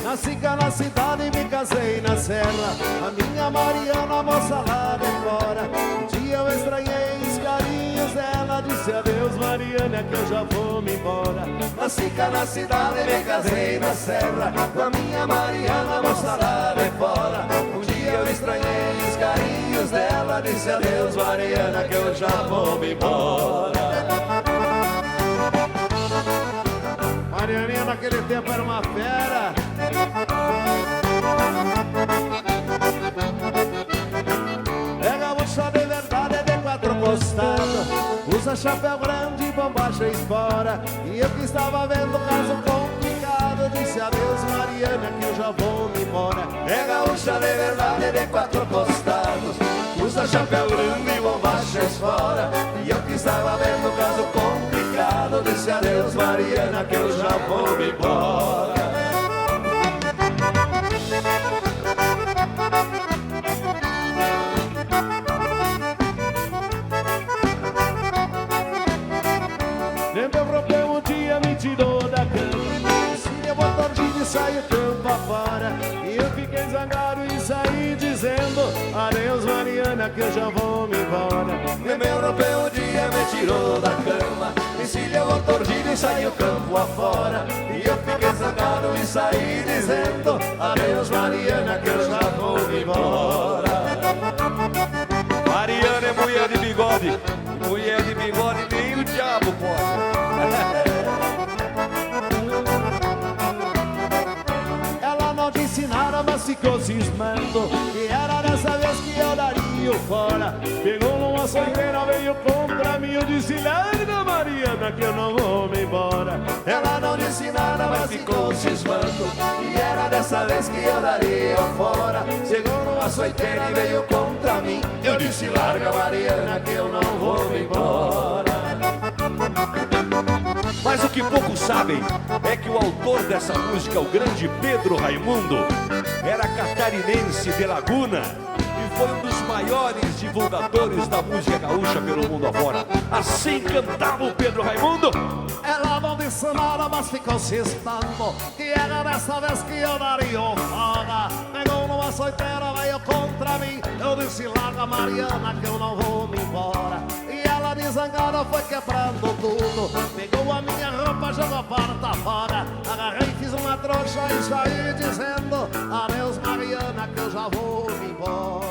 Nasci cá na cidade e me casei na serra. A minha Mariana, moça lá de fora. Um dia eu estranhei os carinhos dela. Disse adeus Mariana que eu já vou me embora. Nasci cá na cidade e me casei na serra. Com a minha Mariana, moça lá de fora. Um dia eu estranhei os carinhos dela. Disse adeus Mariana que eu já vou me embora. Marianinha naquele tempo era uma fera. É gaúcha de verdade, é de quatro costados. Usa chapéu grande, bombacha e espora. E eu que estava vendo o caso complicado, disse adeus Mariana que eu já vou me embora. É gaúcha de verdade, é de quatro costados. Usa chapéu grande, bombacha e espora. E eu que estava vendo o caso complicado, disse adeus Mariana que eu já vou me embora. Lembro europeu um dia me tirou da cama. Se levou tordinho e saiu campo afora. E eu fiquei zangado e saí dizendo adeus Mariana que eu já vou me embora. Lembro europeu um dia me tirou da cama. E se levou tordinho e saiu campo afora. E eu fiquei zangado e saí dizendo adeus Mariana que eu já vou me embora. Mariana é mulher de bigode. Mulher de bigode nem o diabo pode. Ela não disse nada, mas ficou cismando. E era dessa vez que eu daria o fora. Pegou numa açougueira, veio contra mim. Eu disse, larga Mariana que eu não vou me embora. Ela não disse nada, mas ficou cismando. E era dessa vez que eu daria o fora. Chegou numa açougueira e veio contra mim. Eu disse, larga Mariana que eu não vou me embora. Mas o que poucos sabem é que o autor dessa música, o grande Pedro Raimundo, era catarinense de Laguna e foi um dos maiores divulgadores da música gaúcha pelo mundo afora. Assim cantava o Pedro Raimundo. Ela não disse nada, mas ficou cismando. E era dessa vez que eu daria o fora. Pegou numa açougueira, veio contra mim. Eu disse, larga Mariana que eu não vou me embora. E ela desangada foi quebrando tudo. Pegou a minha roupa, jogou a porta fora. Agarrei, fiz uma trouxa e saí dizendo adeus Mariana que eu já vou me embora.